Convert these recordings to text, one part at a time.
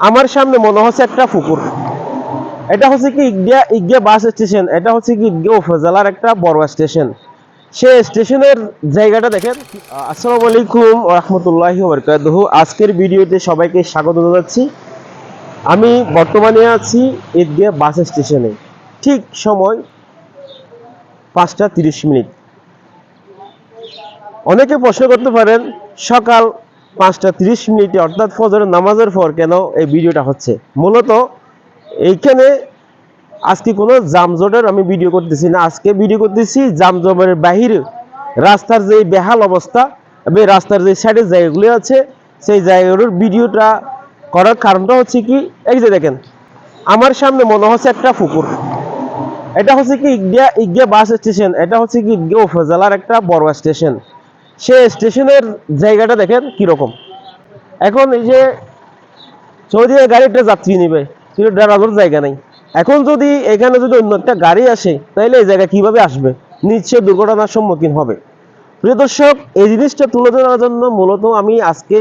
আমার সামনে মনে হচ্ছে একটা পুকুর। এটা হচ্ছে কি ইগিয়া বাস স্টেশন। এটা হচ্ছে কি ইগিয়া উপজেলার একটা বড় স্টেশন। সে স্টেশনের জায়গাটা দেখেন। আসসালামু আলাইকুম ওয়া রাহমাতুল্লাহি ওয়া বারাকাতুহু। আজকের ভিডিওতে সবাইকে স্বাগত জানাচ্ছি। আমি বর্তমানে আছি ঈদগাহ বাস স্টেশনে। ঠিক সময় 5:30। অনেকে প্রশ্ন করতে পারেন সকাল 5:30 অর্থাৎ ফজরের নামাজের পর কেন এই ভিডিওটা হচ্ছে। মূলত এইখানে আজকে কোনো জামজটের আমি ভিডিও করতেছি না। আজকে ভিডিও করতেছি জামজটের বাহিরে রাস্তার যে বেহাল অবস্থা এবং রাস্তার যে সাইডের জায়গাগুলি আছে সেই জায়গাগুলোর ভিডিওটা করার কারণটা হচ্ছে কি, এই যে দেখেন আমার সামনে মনে হচ্ছে একটা পুকুর। এটা হচ্ছে কি ইগিয়া বাস স্টেশন। এটা হচ্ছে কি ইগিয়া উপজেলার একটা বড় স্টেশন। সে স্টেশনের জায়গাটা দেখেন কিরকম। এখন এই যে সৌদি গাড়িটা যাত্রী নেবে কিন্তু ড্রাইভার জায়গা নেই। এখন যদি এখানে যদি অন্য একটা গাড়ি আসে তাহলে এই জায়গা কিভাবে আসবে? নিশ্চয় দুর্ঘটনার সম্মুখীন হবে। প্রিয় দর্শক, এই জিনিসটা তুলে ধরার জন্য মূলত আমি আজকে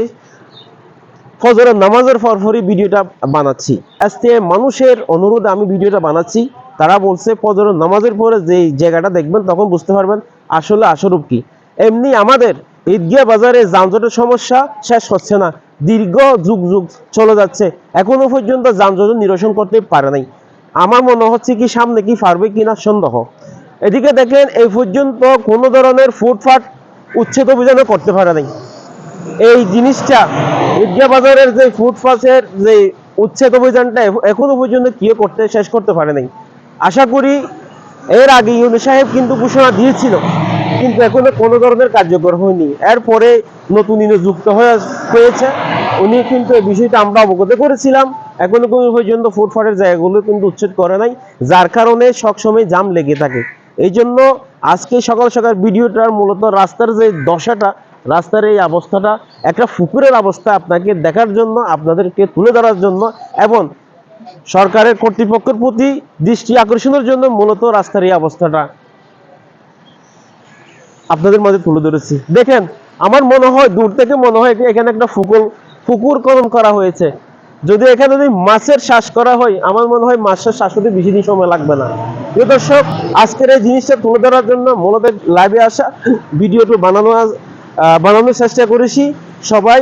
ফজরের নামাজের পরপরই ভিডিওটা বানাচ্ছি। আজকে মানুষের অনুরোধে আমি ভিডিওটা বানাচ্ছি। তারা বলছে ফজরের নামাজের পরে যে জায়গাটা দেখবেন তখন বুঝতে পারবেন আসলে আসরূপ কি। এমনি আমাদের ঈদগাহ বাজারে যানজটের সমস্যা শেষ হচ্ছে না, দীর্ঘ যুগ যুগ চলে যাচ্ছে, এখনো পর্যন্ত যানজট নিরসন করতে পারে নাই। আমার মনে হচ্ছে কি সামনে কি পারবে কিনা সন্দেহ। এদিকে দেখেন এই পর্যন্ত কোনো ধরনের ফুটপাত উচ্ছেদ অভিযানও করতে পারে নাই। এই জিনিসটা ঈদগাহ বাজারের যে ফুটপাতের যে উচ্ছেদ অভিযানটা এখনো পর্যন্ত কেউ শেষ করতে পারে নাই। আশা করি এর আগে ইউনূস সাহেব কিন্তু ঘোষণা দিয়েছিল, কিন্তু এখনো কোনো ধরনের কার্যকর হয়নি। এরপরে নতুন যুক্ত হয়েছে, উনি কিন্তু এই বিষয়টা আমরা অবগত করেছিলাম। এখনো কোনো পর্যন্ত ফুটপাতের জায়গাগুলো কিন্তু উচ্ছেদ করে নাই, যার কারণে সবসময় জাম লেগে থাকে। এই জন্য আজকে সকাল সকাল ভিডিওটার মূলত রাস্তার যে দশাটা, রাস্তার এই অবস্থাটা, একটা পুকুরের অবস্থা আপনাকে দেখার জন্য, আপনাদেরকে তুলে ধরার জন্য এবং সরকারের কর্তৃপক্ষের প্রতি দৃষ্টি আকর্ষণের জন্য মূলত রাস্তার এই অবস্থাটা আপনাদের মাঝে তুলে ধরেছি। দেখেন আমার মনে হয় দূর থেকে মনে হয় এখানে একটা পুকুর খনন করা হয়েছে। যদি এখানে যদি মাছের চাষ করা হয়, আমার মনে হয় মাছের চাষ হতে বেশি দিন সময় লাগবে না। প্রিয় দর্শক, আজকের এই জিনিসটা তুলে ধরার জন্য মূলত লাইভে আসা, ভিডিওটি বানানোর চেষ্টা করেছি। সবাই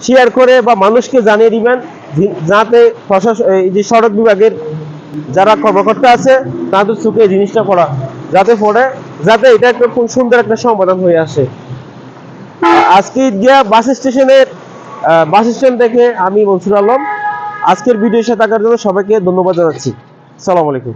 শেয়ার করে বা মানুষকে জানিয়ে দিবেন, যাতে প্রশাসন এই যে সড়ক বিভাগের যারা কর্মকর্তা আছে তাদের চোখে এই জিনিসটা পড়া যাতে পড়ে, যাতে এটা একটা খুব সুন্দর একটা সমাধান হয়ে আসে। আজকে ঈদগাহ বাস স্ট্যান্ড থেকে আমি মনসুর আলম। আজকের ভিডিওর সাথে থাকার জন্য সবাইকে ধন্যবাদ জানাচ্ছি। আসসালামু আলাইকুম।